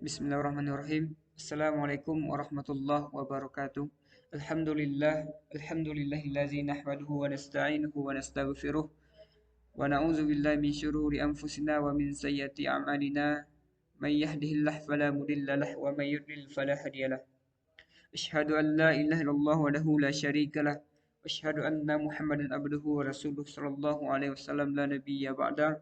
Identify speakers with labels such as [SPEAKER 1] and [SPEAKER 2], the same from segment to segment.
[SPEAKER 1] Bismillahirrahmanirrahim. Assalamualaikum warahmatullahi wabarakatuh. Alhamdulillahillazi nahmaduhu wa nasta'inuhu wa nastaghfiruh wa na'udzu billahi min syururi anfusina wa min sayyiati a'malina. May yahdihillahu fala mudhillalah wa may yudlil fala hadiyalah. Asyhadu an la ilaha illallah wahdahu la syarikalah wa asyhadu anna Muhammadan abduhu wa rasuluh sallallahu alaihi wasallam la nabiyya ba'da.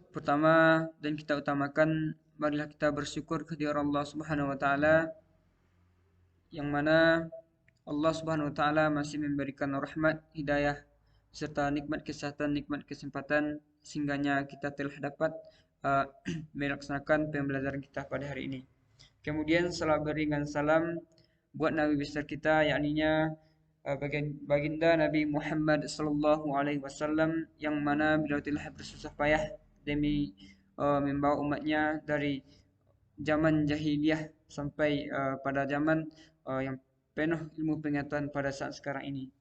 [SPEAKER 1] Pertama dan kita utamakan, marilah kita bersyukur kehadirat Allah Subhanahu wa taala, yang mana Allah Subhanahu wa taala masih memberikan rahmat, hidayah serta nikmat kesehatan, nikmat kesempatan sehingganya kita telah dapat melaksanakan pembelajaran kita pada hari ini. Kemudian salam beringan salam buat Nabi besar kita, yakninya baginda Nabi Muhammad sallallahu alaihi wasallam, yang mana beliau telah bersusah payah demi membawa umatnya dari zaman jahiliyah sampai pada zaman yang penuh ilmu pengetahuan pada saat sekarang ini.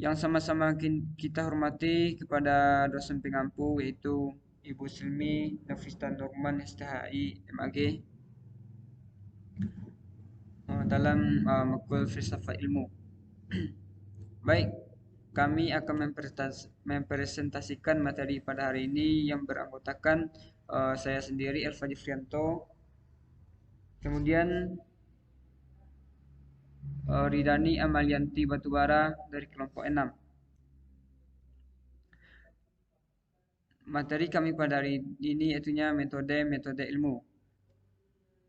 [SPEAKER 1] Yang sama-sama kita hormati kepada dosen pengampu, yaitu Ibu Silmi Nafista Nurman STHI MAG dalam makul filsafat ilmu. Baik, kami akan mempresentasikan materi pada hari ini yang beranggotakan saya sendiri Elva Jufrianto, kemudian Ridani Amalianti Batubara dari kelompok 6. Materi kami pada hari ini yaitunya metode ilmu.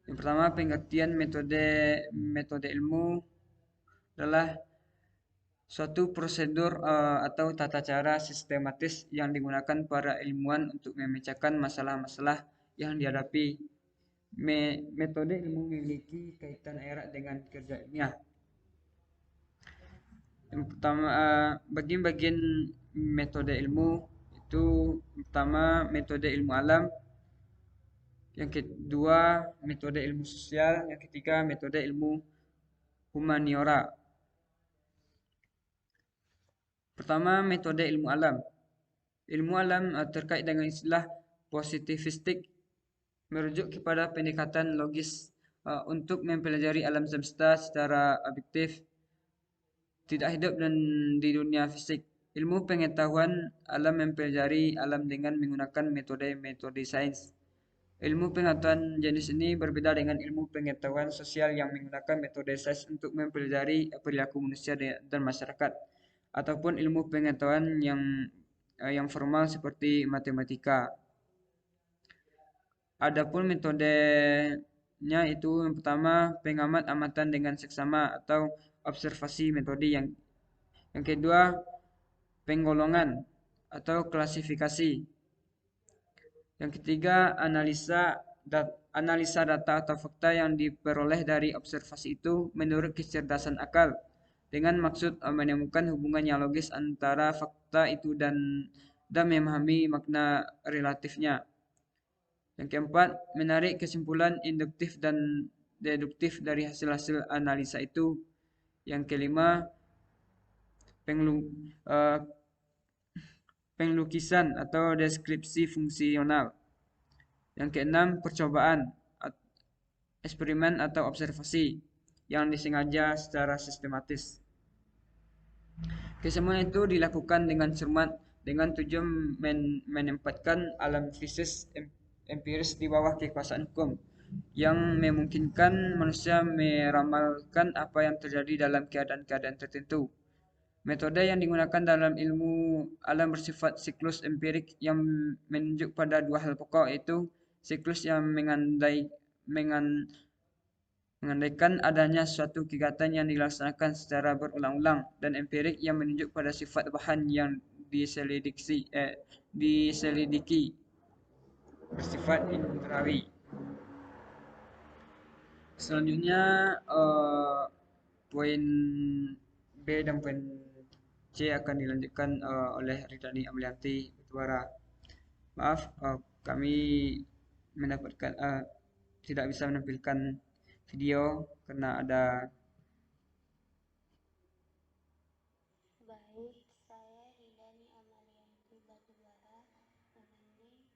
[SPEAKER 1] Yang pertama, pengertian metode ilmu adalah suatu prosedur atau tata cara sistematis yang digunakan para ilmuwan untuk memecahkan masalah-masalah yang dihadapi. Metode ilmu memiliki kaitan erat dengan kerja ilmiah. Yang pertama, bagian-bagian metode ilmu itu pertama metode ilmu alam, yang kedua metode ilmu sosial, yang ketiga metode ilmu humaniora. Pertama, metode ilmu alam. Ilmu alam terkait dengan istilah positivistik merujuk kepada pendekatan logis untuk mempelajari alam semesta secara objektif, tidak hidup dan di dunia fisik. Ilmu pengetahuan alam mempelajari alam dengan menggunakan metode sains. Ilmu pengetahuan jenis ini berbeda dengan ilmu pengetahuan sosial yang menggunakan metode sains untuk mempelajari perilaku manusia dan masyarakat, ataupun ilmu pengetahuan yang formal seperti matematika. Adapun metodenya itu yang pertama pengamat-amatan dengan seksama atau observasi metode, yang kedua penggolongan atau klasifikasi, yang ketiga analisa data atau fakta yang diperoleh dari observasi itu menurut kecerdasan akal dengan maksud menemukan hubungan yang logis antara fakta itu dan memahami makna relatifnya. Yang keempat, menarik kesimpulan induktif dan deduktif dari hasil-hasil analisa itu. Yang kelima, penglukisan atau deskripsi fungsional. Yang keenam, percobaan, eksperimen atau observasi yang disengaja secara sistematis. Kesemuanya itu dilakukan dengan cermat dengan tujuan menempatkan alam fisik empiris di bawah kekuasaan hukum yang memungkinkan manusia meramalkan apa yang terjadi dalam keadaan-keadaan tertentu. Metode yang digunakan dalam ilmu alam bersifat siklus empirik yang menunjuk pada dua hal pokok, yaitu siklus yang mengandaikan adanya suatu kegiatan yang dilaksanakan secara berulang-ulang, dan empirik yang menunjuk pada sifat bahan yang diselidiki bersifat indrawi. Selanjutnya poin B dan poin C akan dilanjutkan oleh Ridani Amlianti Batubara. Maaf, kami tidak bisa menampilkan video karena ada.
[SPEAKER 2] Baik, saya Ridani Amalianti Batubara mengenai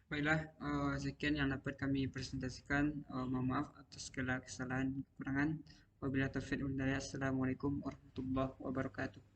[SPEAKER 1] Baiklah, sekian yang dapat kami presentasikan. Mohon maaf atas segala kesalahan kekurangan. Wabillahi taufiq wal hidayah. Assalamualaikum warahmatullahi wabarakatuh.